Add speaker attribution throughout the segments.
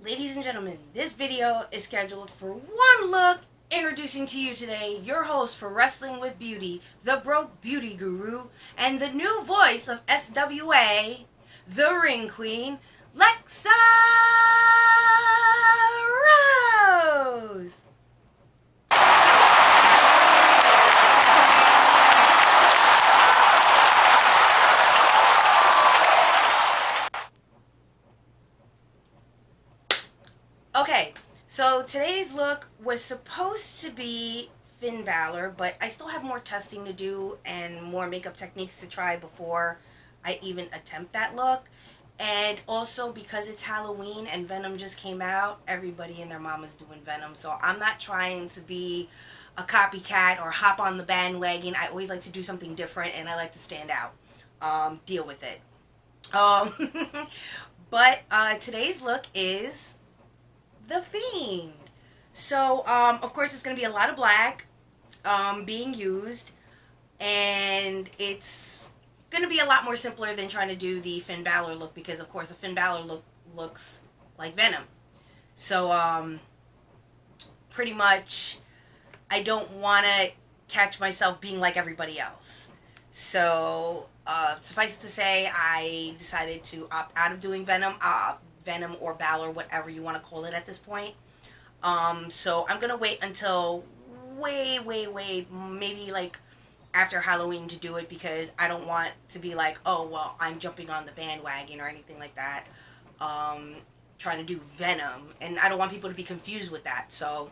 Speaker 1: Ladies and gentlemen, this video is scheduled for one look. Introducing to you today your host for Wrestling with Beauty, the Broke Beauty Guru, and the new voice of SWA, the Ring Queen, Lexa Rose. Okay, so today's look was supposed to be Finn Balor, but I still have more testing to do and more makeup techniques to try before I even attempt that look. And also because it's Halloween and Venom just came out, everybody and their mama's doing Venom. So I'm not trying to be a copycat or hop on the bandwagon. I always like to do something different and I like to stand out. Deal with it. But today's look is the Fiend. So, of course, it's going to be a lot of black being used, and it's going to be a lot more simpler than trying to do the Finn Balor look, because, of course, the Finn Balor look looks like Venom. So, pretty much, I don't want to catch myself being like everybody else. So, suffice it to say, I decided to opt out of doing Venom. Venom or Balor, whatever you want to call it at this point. So I'm gonna wait until way, maybe like after Halloween to do it, because I don't want to be like, oh well, I'm jumping on the bandwagon or anything like that, trying to do Venom, and I don't want people to be confused with that. So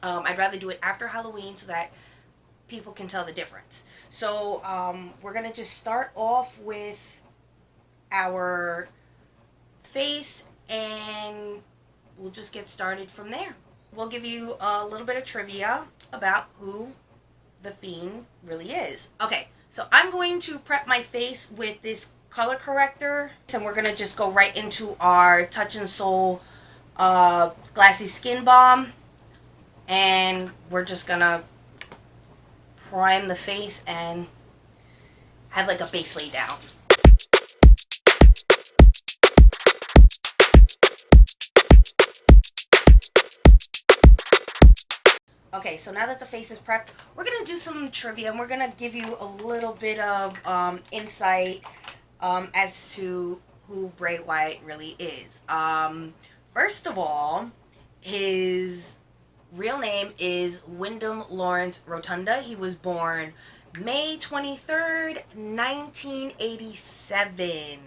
Speaker 1: I'd rather do it after Halloween so that people can tell the difference. So we're gonna just start off with our face, and we'll just get started from there. We'll give you a little bit of trivia about who the Fiend really is. Okay, so I'm going to prep my face with this color corrector, and we're gonna just go right into our Touch and Soul Glassy Skin Balm, and we're just gonna prime the face and have like a base lay down. Okay, so now that the face is prepped, we're going to do some trivia, and we're going to give you a little bit of insight as to who Bray Wyatt really is. First of all, his real name is Wyndham Lawrence Rotunda. He was born May 23rd, 1987.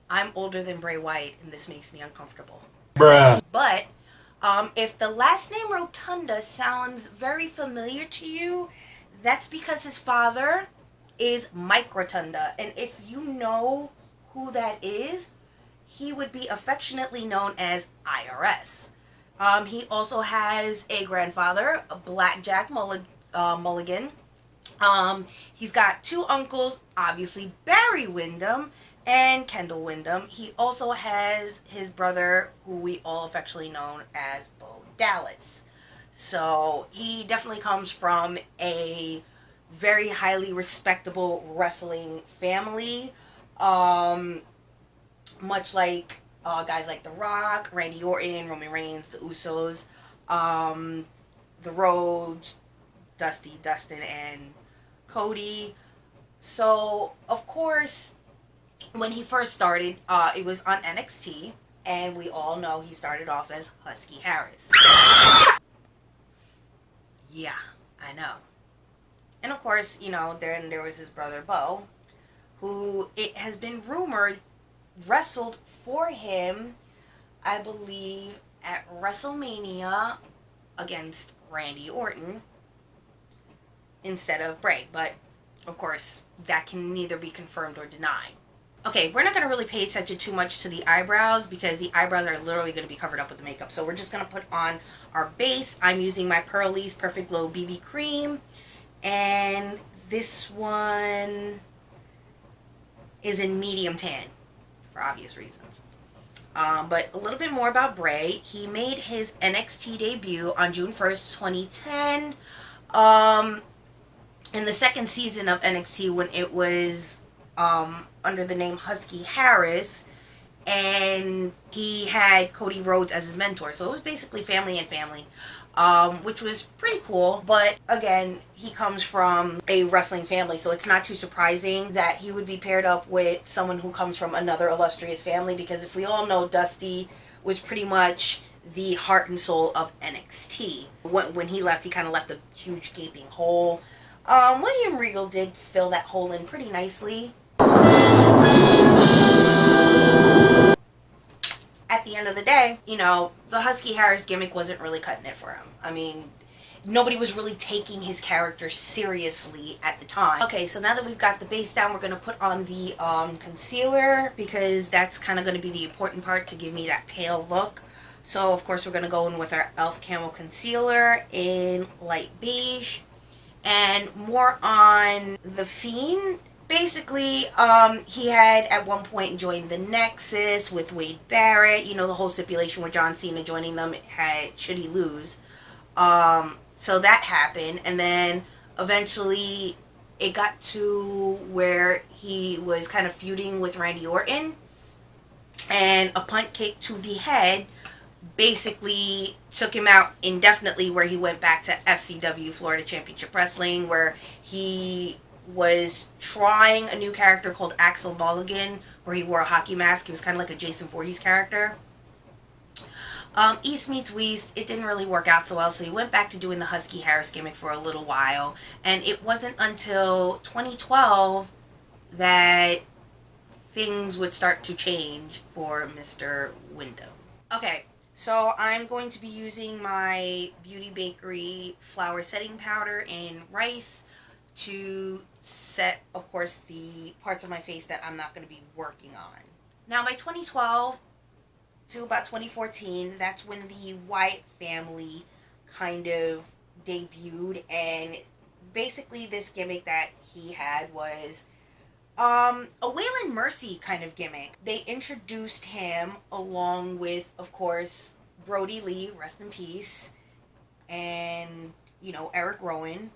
Speaker 1: I'm older than Bray Wyatt, and this makes me uncomfortable. Bruh. But if the last name Rotunda sounds very familiar to you, that's because his father is Mike Rotunda. And if you know who that is, he would be affectionately known as IRS. He also has a grandfather, Blackjack Mulligan. He's got two uncles, obviously Barry Windham and Kendall Windham. He also has his brother, who we all affectionately know as Bo Dallas. So he definitely comes from a very highly respectable wrestling family. Much like guys like The Rock, Randy Orton, Roman Reigns, the Usos, the Rhodes, Dustin, and Cody. So, of course, when he first started, it was on NXT, and we all know he started off as Husky Harris. Yeah, I know. And of course, you know, then there was his brother Bo, who it has been rumored wrestled for him, I believe, at WrestleMania against Randy Orton instead of Bray. But, of course, that can neither be confirmed or denied. Okay, we're not going to really pay attention too much to the eyebrows, because the eyebrows are literally going to be covered up with the makeup. So we're just going to put on our base. I'm using my Pearlie's Perfect Glow BB Cream, and this one is in medium tan, for obvious reasons. But a little bit more about Bray. He made his NXT debut on June 1st, 2010, in the second season of NXT, when it was under the name Husky Harris, and he had Cody Rhodes as his mentor. So it was basically family and family, which was pretty cool. But again, he comes from a wrestling family, so it's not too surprising that he would be paired up with someone who comes from another illustrious family, because if we all know, Dusty was pretty much the heart and soul of NXT. When he left, he kind of left a huge gaping hole. William Regal did fill that hole in pretty nicely. At the end of the day, you know, the Husky Harris gimmick wasn't really cutting it for him. I mean, nobody was really taking his character seriously at the time. Okay, so now that we've got the base down, we're going to put on the concealer, because that's kind of going to be the important part to give me that pale look. So, of course, we're going to go in with our e.l.f. Camo Concealer in light beige. And more on the Fiend. Basically, he had at one point joined the Nexus with Wade Barrett. You know, the whole stipulation with John Cena joining them had, should he lose. So that happened. And then eventually it got to where he was kind of feuding with Randy Orton. And a punt kick to the head basically took him out indefinitely, where he went back to FCW, Florida Championship Wrestling, where he was trying a new character called Axel Mulligan, where he wore a hockey mask. He was kind of like a Jason Voorhees character. East meets West, it didn't really work out so well, so he went back to doing the Husky Harris gimmick for a little while, and it wasn't until 2012 that things would start to change for Mr. Window. Okay, so I'm going to be using my Beauty Bakery flour setting powder in rice to set, of course, the parts of my face that I'm not going to be working on. Now, by 2012 to about 2014, that's when the Wyatt family kind of debuted, and basically this gimmick that he had was a Waylon Mercy kind of gimmick. They introduced him along with, of course, Brody Lee, rest in peace, and, you know, Eric Rowan.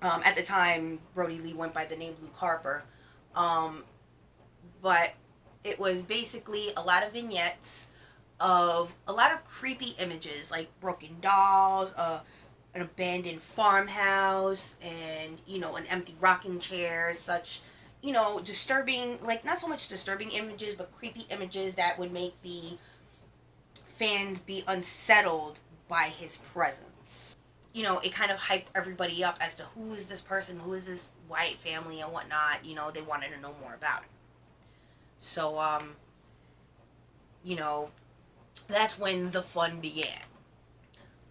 Speaker 1: At the time, Brody Lee went by the name Luke Harper. But it was basically a lot of vignettes of a lot of creepy images, like broken dolls, an abandoned farmhouse, and, you know, an empty rocking chair, such, you know, disturbing, like, not so much disturbing images, but creepy images that would make the fans be unsettled by his presence. You know, it kind of hyped everybody up as to who is this person, who is this Wyatt family and whatnot. You know, they wanted to know more about it. So, you know, that's when the fun began.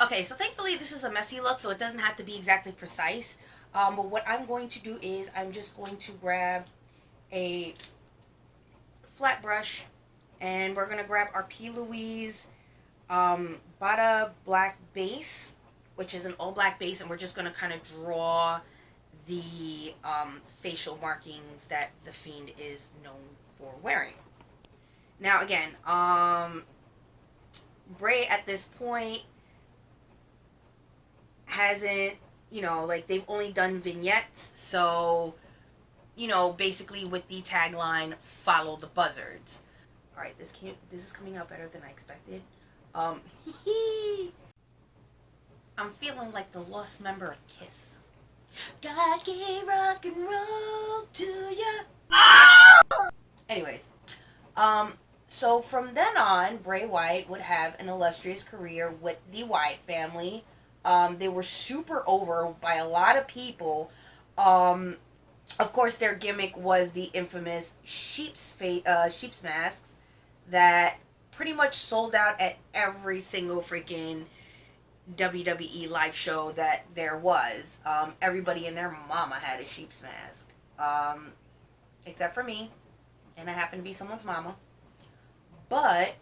Speaker 1: Okay, so thankfully this is a messy look, so it doesn't have to be exactly precise. But what I'm going to do is I'm just going to grab a flat brush, and we're going to grab our P. Louise Bada Black base, which is an all black base, and we're just going to kind of draw the facial markings that the Fiend is known for wearing. Now again, Bray at this point hasn't, you know, like, they've only done vignettes, so, you know, basically with the tagline, follow the buzzards. Alright, this is coming out better than I expected. I'm feeling like the lost member of Kiss. God gave rock and roll to ya. Anyways, so from then on, Bray Wyatt would have an illustrious career with the Wyatt family. They were super over by a lot of people. Of course, their gimmick was the infamous sheep's masks that pretty much sold out at every single freaking WWE live show that there was. Everybody and their mama had a sheep's mask. Except for me. And I happen to be someone's mama. But,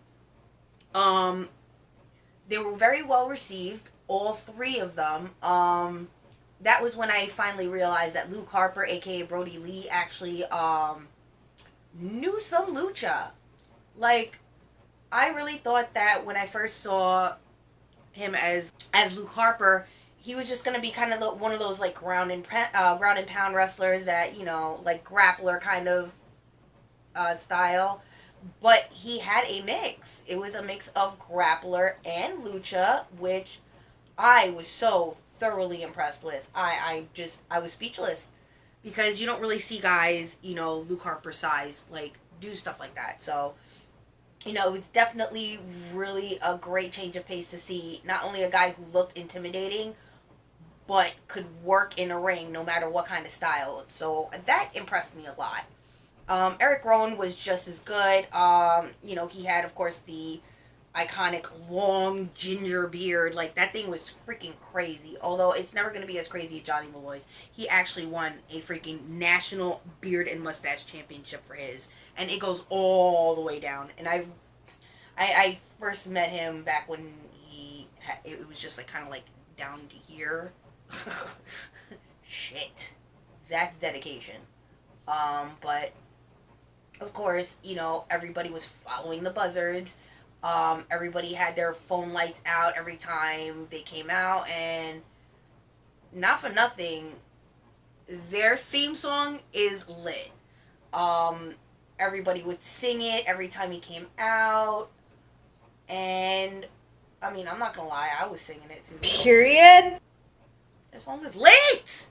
Speaker 1: they were very well received. All three of them. That was when I finally realized that Luke Harper, aka Brody Lee, actually knew some lucha. Like, I really thought that when I first saw him as Luke Harper, he was just gonna be kind of one of those, like, ground and pound wrestlers that, you know, like, grappler kind of style. But he had a mix. It was a mix of grappler and lucha, which I was so thoroughly impressed with. I was speechless because you don't really see guys, Luke Harper size, like do stuff like that. So, it was definitely really a great change of pace to see not only a guy who looked intimidating, but could work in a ring no matter what kind of style. So that impressed me a lot. Eric Rowan was just as good. He had, of course, the iconic long ginger beard. Like, that thing was freaking crazy. Although it's never going to be as crazy as Johnny Malloy's. He actually won a freaking national beard and mustache championship for his. And it goes all the way down. And I first met him back when it was just like kind of like down to here. Shit. That's dedication. But of course, everybody was following the buzzards. Everybody had their phone lights out every time they came out, and not for nothing, their theme song is lit. Everybody would sing it every time he came out, and I mean, I'm not gonna lie, I was singing it too.
Speaker 2: Period.
Speaker 1: This song is lit!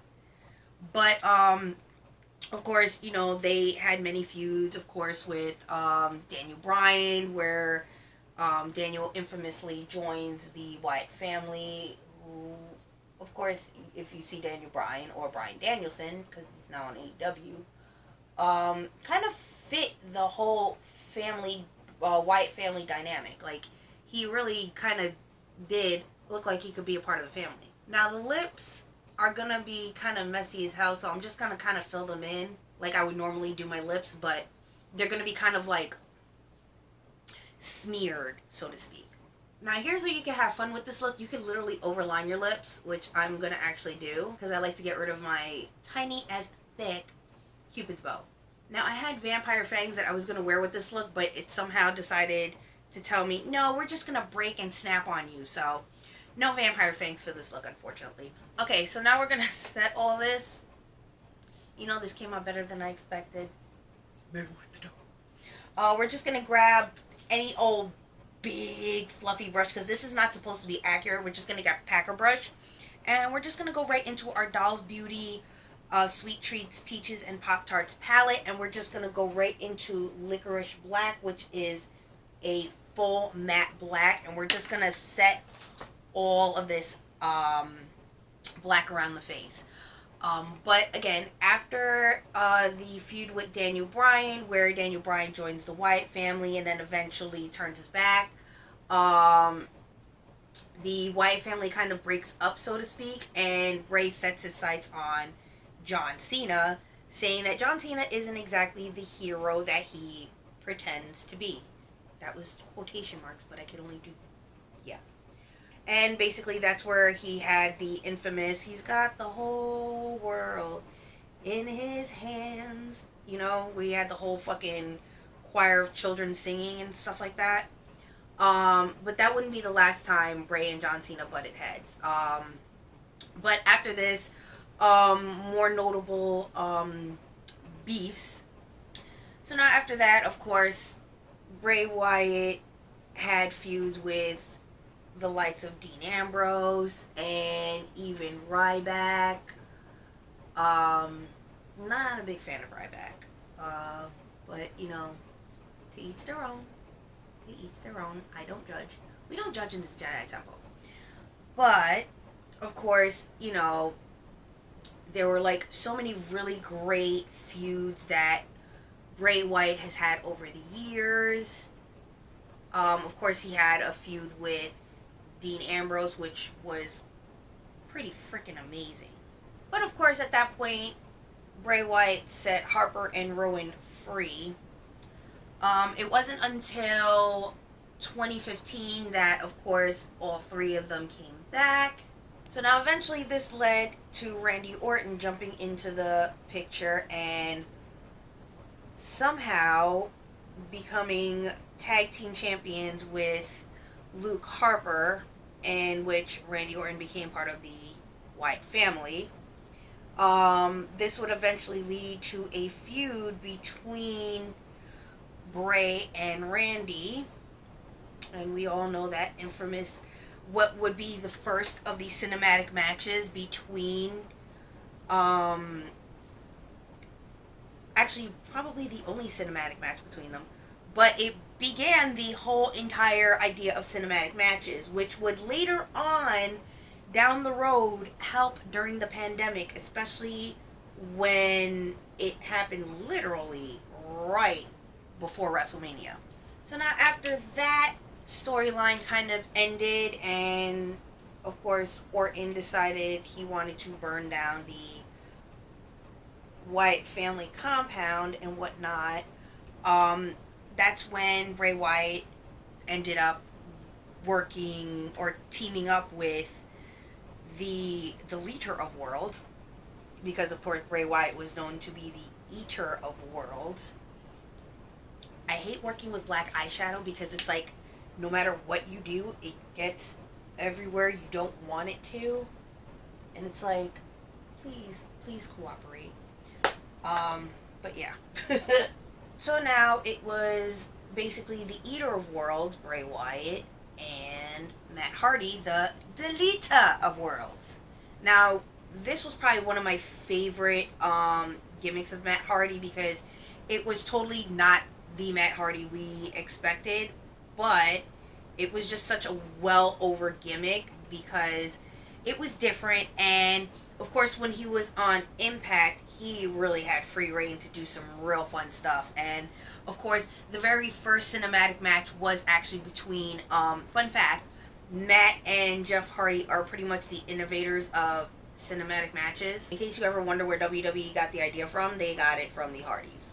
Speaker 1: But, of course, they had many feuds, of course, with Daniel Bryan, where Daniel infamously joins the Wyatt family, who, of course, if you see Daniel Bryan or Bryan Danielson, because he's now on AEW, kind of fit the whole family, Wyatt family dynamic. Like, he really kind of did look like he could be a part of the family. Now, the lips are going to be kind of messy as hell, so I'm just going to kind of fill them in like I would normally do my lips, but they're going to be kind of like smeared, so to speak. Now, here's where you can have fun with this look. You can literally overline your lips, which I'm going to actually do because I like to get rid of my tiny as thick Cupid's bow. Now, I had vampire fangs that I was going to wear with this look, but it somehow decided to tell me, no, we're just going to break and snap on you, so no vampire fangs for this look, unfortunately. Okay, so now we're going to set all this. This came out better than I expected. We're just going to grab any old big fluffy brush, because this is not supposed to be accurate. We're just going to get Packer brush. And we're just going to go right into our Dolls Beauty Sweet Treats, Peaches, and Pop-Tarts palette. And we're just going to go right into Licorice Black, which is a full matte black. And we're just going to set all of this black around the face. But again, after the feud with Daniel Bryan, where Daniel Bryan joins the Wyatt family and then eventually turns his back, the Wyatt family kind of breaks up, so to speak, and Bray sets his sights on John Cena, saying that John Cena isn't exactly the hero that he pretends to be. That was quotation marks, but I could only do, yeah. And basically that's where he had the infamous, he's got the whole world in his hands. We had the whole fucking choir of children singing and stuff like that. But that wouldn't be the last time Bray and John Cena butted heads. But after this, more notable beefs. So now after that, of course, Bray Wyatt had feuds with the likes of Dean Ambrose and even Ryback. Not a big fan of Ryback. But, to each their own. To each their own. I don't judge. We don't judge in this Jedi Temple. But, of course, there were like so many really great feuds that Bray Wyatt has had over the years. Of course, he had a feud with Dean Ambrose, which was pretty freaking amazing. But of course, at that point, Bray Wyatt set Harper and Rowan free. It wasn't until 2015 that, of course, all three of them came back. So now eventually this led to Randy Orton jumping into the picture and somehow becoming tag team champions with Luke Harper, in which Randy Orton became part of the Wyatt family. This would eventually lead to a feud between Bray and Randy, and we all know that infamous, what would be the first of these cinematic matches between, um, actually probably the only cinematic match between them, but it began the whole entire idea of cinematic matches, which would later on down the road help during the pandemic, especially when it happened literally right before WrestleMania. So now after that storyline kind of ended, and of course Orton decided he wanted to burn down the Wyatt family compound and whatnot, that's when Bray Wyatt ended up working or teaming up with the Deleter of Worlds, because of course Bray Wyatt was known to be the Eater of Worlds. I hate working with black eyeshadow because it's like no matter what you do, it gets everywhere you don't want it to, and it's like, please cooperate. But yeah. So now it was basically the Eater of Worlds, Bray Wyatt, and Matt Hardy, the Deleter of Worlds. Now, this was probably one of my favorite gimmicks of Matt Hardy, because it was totally not the Matt Hardy we expected, but it was just such a well over gimmick because it was different. And of course when he was on Impact, he really had free reign to do some real fun stuff. And of course the very first cinematic match was actually between, fun fact, Matt and Jeff Hardy are pretty much the innovators of cinematic matches. In case you ever wonder where WWE got the idea from, they got it from the Hardys.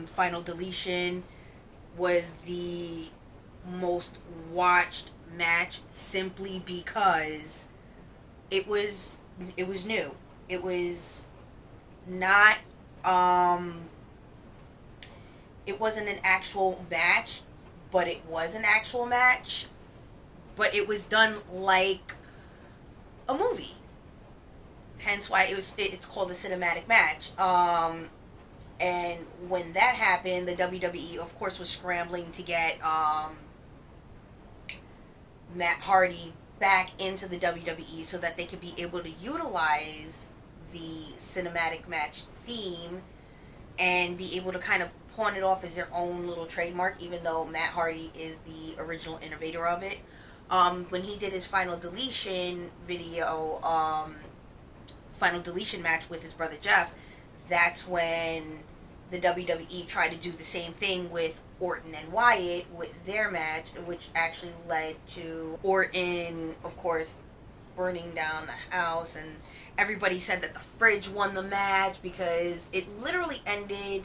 Speaker 1: Final Deletion was the most watched match simply because it was new. It was not, it wasn't an actual match, but it was an actual match, but it was done like a movie, hence why it's called a cinematic match. And when that happened, the WWE of course was scrambling to get Matt Hardy back into the WWE so that they could be able to utilize the cinematic match theme and be able to kind of pawn it off as their own little trademark, even though Matt Hardy is the original innovator of it. When he did his Final Deletion video, Final Deletion match with his brother Jeff, that's when the WWE tried to do the same thing with Orton and Wyatt with their match, which actually led to Orton, of course, burning down the house, and everybody said that the fridge won the match because it literally ended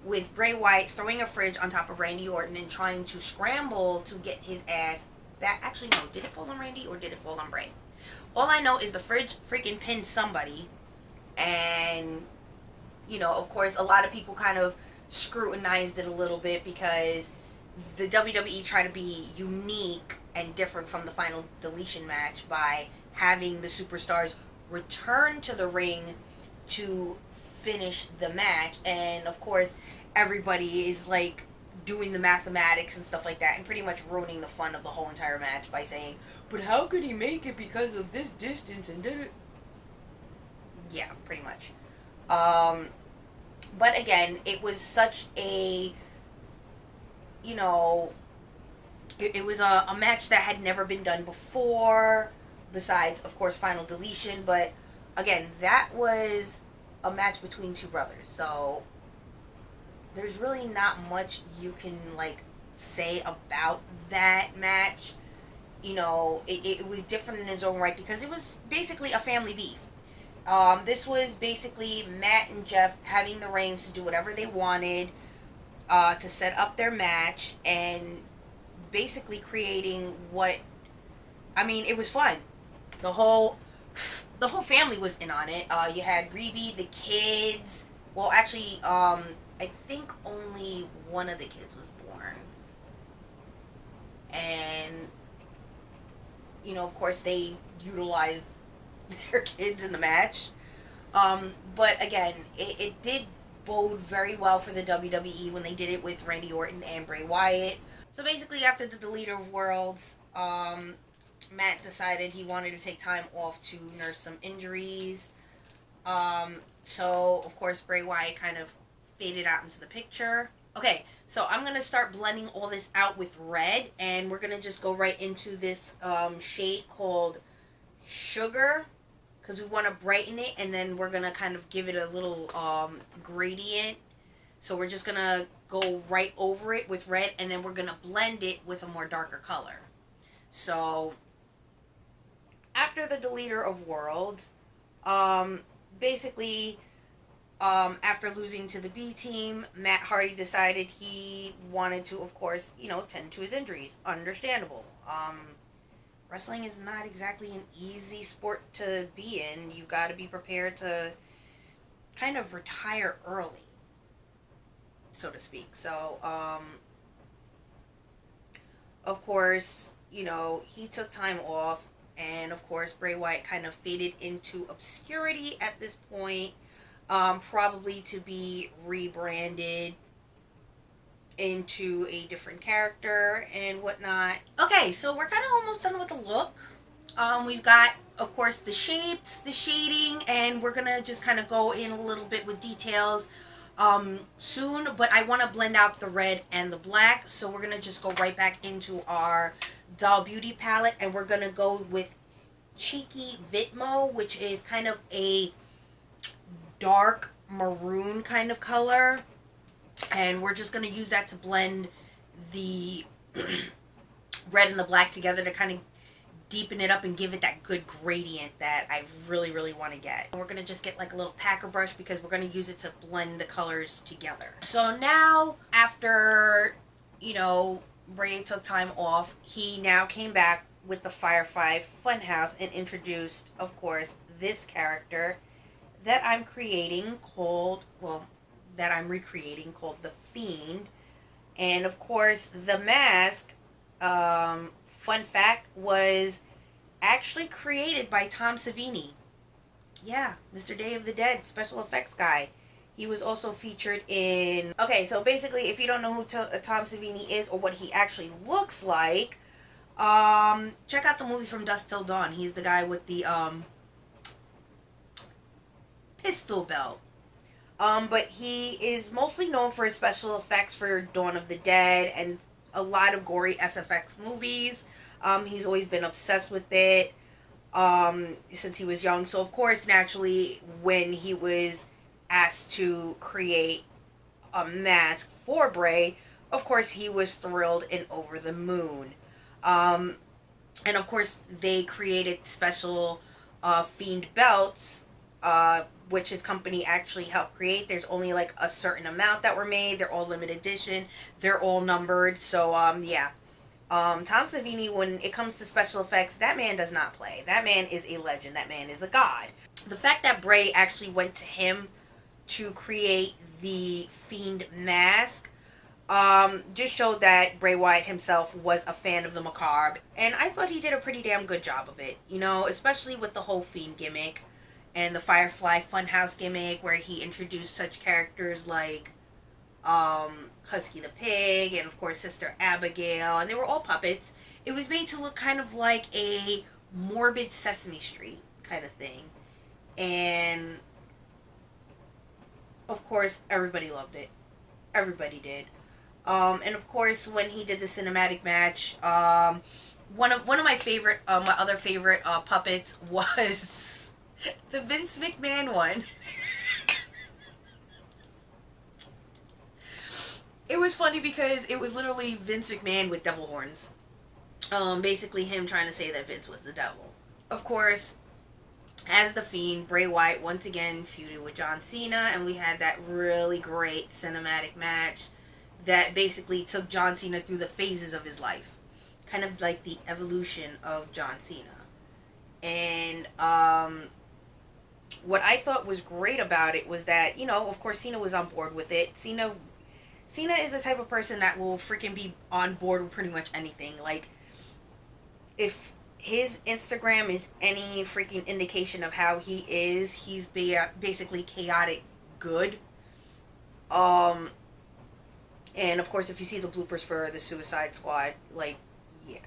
Speaker 1: with Bray Wyatt throwing a fridge on top of Randy Orton and trying to scramble to get his ass back. Actually, no, did it fall on Randy or did it fall on Bray? All I know is the fridge freaking pinned somebody, and you know, of course, a lot of people kind of scrutinized it a little bit because the WWE tried to be unique and different from the Final Deletion match by having the superstars return to the ring to finish the match. And of course, everybody is like doing the mathematics and stuff like that and pretty much ruining the fun of the whole entire match by saying, but how could he make it because of this distance and did it? Yeah, pretty much. But again, it was such a, you know, it was a match that had never been done before, besides, of course, Final Deletion. But again, that was a match between two brothers. So there's really not much you can, like, say about that match. You know, it was different in its own right because it was basically a family beef. This was basically Matt and Jeff having the reins to do whatever they wanted, to set up their match, and basically creating what, I mean, it was fun. The whole family was in on it. You had Reby, the kids. Well, actually, I think only one of the kids was born. And, you know, of course, they utilized their kids in the match. But again, it did bode very well for the WWE when they did it with Randy Orton and Bray Wyatt. So basically, after the Deleter of Worlds, Matt decided he wanted to take time off to nurse some injuries. So, of course, Bray Wyatt kind of faded out into the picture. Okay, so I'm going to start blending all this out with red, and we're going to just go right into this shade called Sugar, because we want to brighten it, and then we're going to kind of give it a little gradient. So we're just going to go right over it with red, and then we're going to blend it with a more darker color. So, after the Deleter of Worlds, basically, after losing to the B team, Matt Hardy decided he wanted to, of course, tend to his injuries. Understandable. Wrestling is not exactly an easy sport to be in. You got to be prepared to kind of retire early, so to speak. So, of course, he took time off, and of course, Bray Wyatt kind of faded into obscurity at this point, probably to be rebranded into a different character and whatnot. Okay, so we're kind of almost done with the look. We've got, of course, the shapes, the shading, and we're gonna just kind of go in a little bit with details soon, but I want to blend out the red and the black, so we're gonna just go right back into our Doll Beauty palette, and we're gonna go with Cheeky Vitmo, which is kind of a dark maroon kind of color, and we're just gonna use that to blend the red and the black together to kind of deepen it up and give it that good gradient that I really, really want to get. And we're going to just get like a little packer brush because we're going to use it to blend the colors together. So now, after, Bray took time off, he now came back with the Firefly Funhouse and introduced, of course, this character that I'm recreating called the Fiend. And of course, the mask, fun fact, was actually created by Tom Savini. Yeah, Mr. Day of the Dead, special effects guy. He was also featured in... Okay, so basically, if you don't know who Tom Savini is or what he actually looks like, check out the movie From Dusk Till Dawn. He's the guy with the pistol belt. But he is mostly known for his special effects for Dawn of the Dead and a lot of gory SFX movies. He's always been obsessed with it since he was young. So, of course, naturally, when he was asked to create a mask for Bray, of course, he was thrilled and over the moon. And, of course, they created special Fiend belts, which his company actually helped create. There's only like a certain amount that were made. They're all limited edition. They're all numbered. So, yeah. Tom Savini, when it comes to special effects, that man does not play. That man is a legend. That man is a god. The fact that Bray actually went to him to create the Fiend mask just showed that Bray Wyatt himself was a fan of the macabre. And I thought he did a pretty damn good job of it. Especially with the whole Fiend gimmick and the Firefly Funhouse gimmick, where he introduced such characters like Husky the Pig, and of course Sister Abigail, and they were all puppets. It was made to look kind of like a morbid Sesame Street kind of thing. And of course everybody loved it. Everybody did. And of course when he did the cinematic match, one of my favorite, my other favorite puppets was the Vince McMahon one. It was funny because it was literally Vince McMahon with devil horns. Basically him trying to say that Vince was the devil. Of course, as the Fiend, Bray Wyatt once again feuded with John Cena, and we had that really great cinematic match that basically took John Cena through the phases of his life. Kind of like the evolution of John Cena. And what I thought was great about it was that, of course Cena was on board with it. Cena is the type of person that will freaking be on board with pretty much anything. Like, if his Instagram is any freaking indication of how he is, he's basically chaotic good. Um, and of course, if you see the bloopers for the Suicide Squad, like, yeah,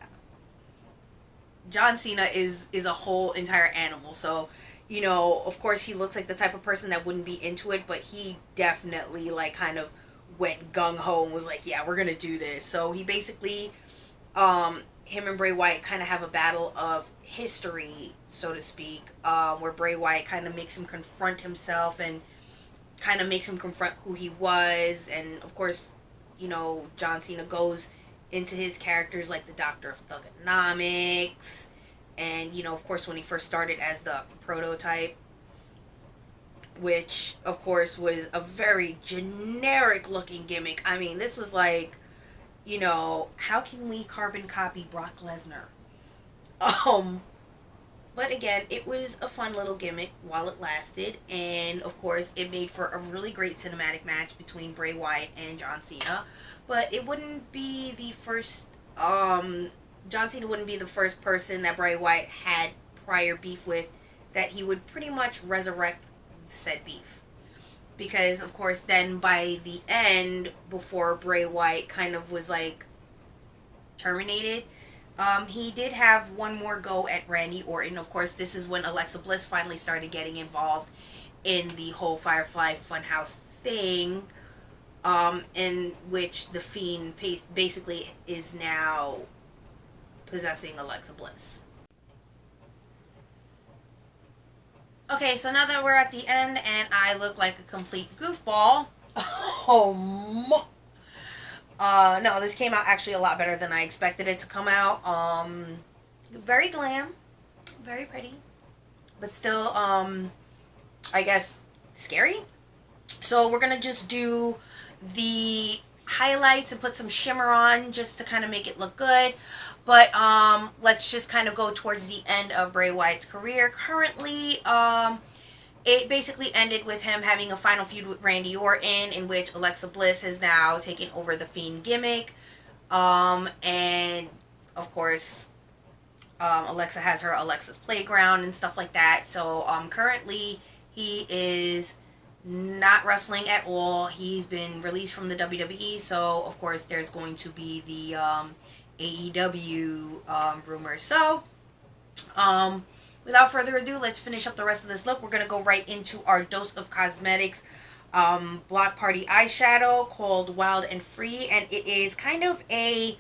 Speaker 1: John Cena is a whole entire animal. So, you know, of course, he looks like the type of person that wouldn't be into it, but he definitely like kind of went gung ho and was like, yeah, we're gonna do this. So he basically, him and Bray Wyatt kind of have a battle of history, so to speak, where Bray Wyatt kind of makes him confront himself and kind of makes him confront who he was. And of course, you know, John Cena goes into his characters like the Doctor of Thugonomics, and you know, of course, when he first started as the Prototype, which of course was a very generic looking gimmick. I mean, this was like, you know, how can we carbon copy Brock Lesnar? But again, it was a fun little gimmick while it lasted, and of course, it made for a really great cinematic match between Bray Wyatt and John Cena. But it wouldn't be the first. John Cena wouldn't be the first person that Bray Wyatt had prior beef with that he would pretty much resurrect said beef. Because of course, then by the end, before Bray Wyatt kind of was like terminated, he did have one more go at Randy Orton. Of course, this is when Alexa Bliss finally started getting involved in the whole Firefly Funhouse thing, in which the Fiend basically is now possessing Alexa Bliss. Okay, so now that we're at the end and I look like a complete goofball, no, this came out actually a lot better than I expected it to come out. Very glam, very pretty, but still, I guess, scary. So we're gonna just do the highlights and put some shimmer on just to kind of make it look good. But let's just kind of go towards the end of Bray Wyatt's career. Currently, it basically ended with him having a final feud with Randy Orton, in which Alexa Bliss has now taken over the Fiend gimmick. And of course, Alexa has her Alexa's Playground and stuff like that. So currently, he is not wrestling at all. He's been released from the WWE. So of course, there's going to be the AEW rumors. So, without further ado, let's finish up the rest of this look. We're going to go right into our Dose of Cosmetics Block Party eyeshadow called Wild and Free. And it is kind of a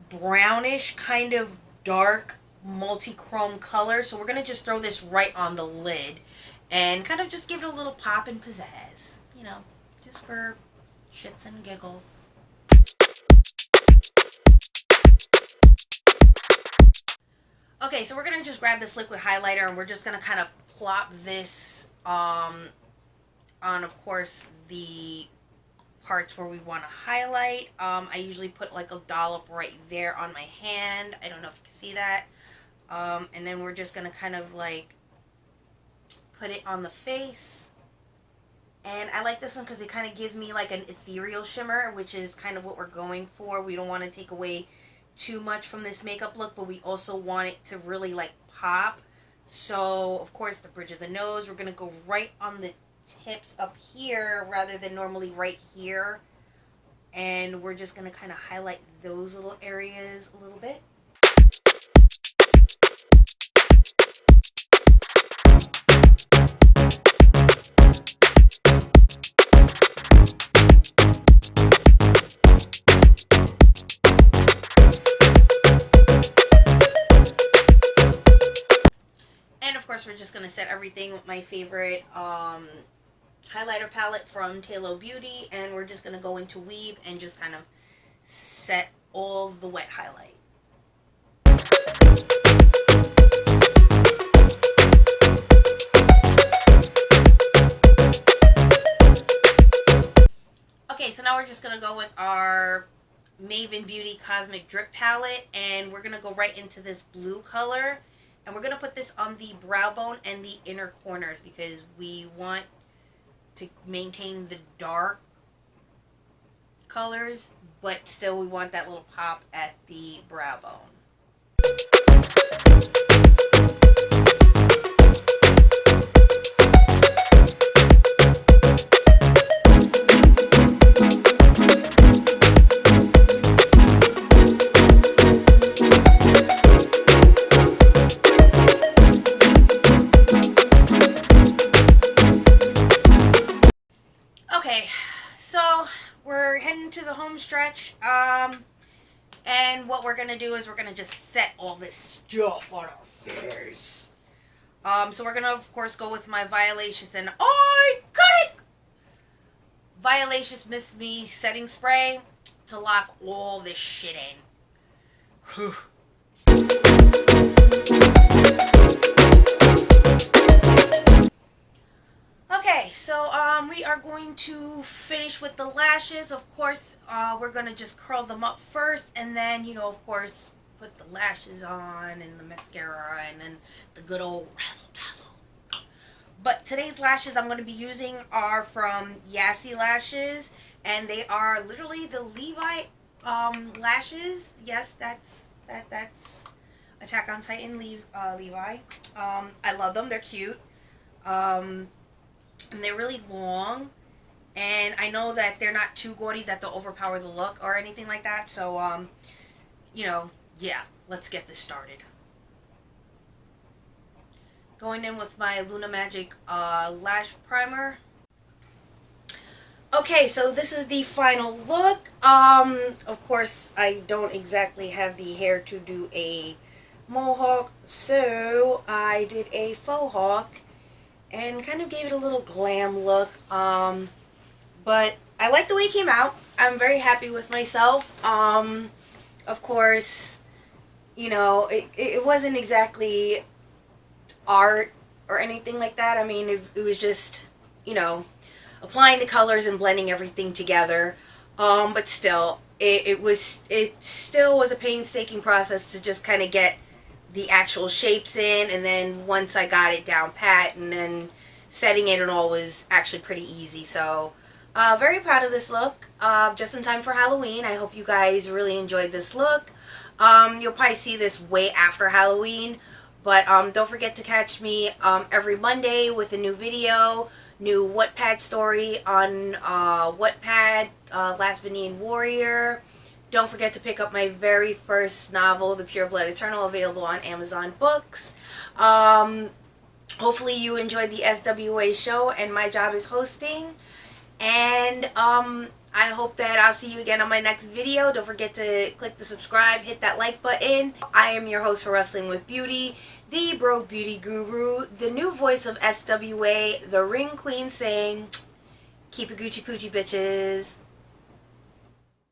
Speaker 1: brownish, kind of dark, multi-chrome color. So we're going to just throw this right on the lid and kind of just give it a little pop and pizzazz. You know, just for shits and giggles. Okay, so we're going to just grab this liquid highlighter and we're just going to kind of plop this on, of course, the parts where we want to highlight. I usually put like a dollop right there on my hand. I don't know if you can see that. And then we're just going to kind of like put it on the face. And I like this one because it kind of gives me like an ethereal shimmer, which is kind of what we're going for. We don't want to take away too much from this makeup look, but we also want it to really like pop. So of course, the bridge of the nose, we're going to go right on the tips up here rather than normally right here. And we're just going to kind of highlight those little areas a little bit. We're just going to set everything with my favorite highlighter palette from Talo Beauty, and we're just going to go into Weave and just kind of set all the wet highlight. Okay, so now we're just going to go with our Maven Beauty Cosmic Drip Palette, and we're going to go right into this blue color. And we're going to put this on the brow bone and the inner corners because we want to maintain the dark colors, but still we want that little pop at the brow bone. we're heading to the home stretch. And what we're gonna do is we're gonna just set all this stuff on our face. So we're gonna of course go with my Violacious and Iconic Violacious Miss Me setting spray to lock all this shit in. Whew. Okay, so we are going to finish with the lashes. Of course, we're gonna just curl them up first, and then of course, put the lashes on and the mascara and then the good old razzle dazzle. But today's lashes I'm going to be using are from Yassi Lashes, and they are literally the Levi lashes. Yes, that's Attack on Titan Levi. I love them. They're cute. And they're really long. And I know that they're not too gaudy that they'll overpower the look or anything like that. So, yeah, let's get this started. Going in with my Luna Magic lash primer. Okay, so this is the final look. Of course, I don't exactly have the hair to do a mohawk, so I did a faux hawk and kind of gave it a little glam look. But I like the way it came out. I'm very happy with myself. Of course, it wasn't exactly art or anything like that. I mean, it was just, applying the colors and blending everything together. But still, it still was a painstaking process to just kind of get the actual shapes in, and then once I got it down pat, and then setting it and all was actually pretty easy. So, very proud of this look. Just in time for Halloween. I hope you guys really enjoyed this look. You'll probably see this way after Halloween. But don't forget to catch me every Monday with a new video, new Wattpad story on Wattpad, Last Benin Warrior. Don't forget to pick up my very first novel, The Pure Blood Eternal, available on Amazon Books. Hopefully you enjoyed the SWA show, and my job is hosting. And I hope that I'll see you again on my next video. Don't forget to click the subscribe, hit that like button. I am your host for Wrestling with Beauty, the Broke Beauty Guru, the new voice of SWA, the Ring Queen, saying, keep it Gucci Pucci, bitches.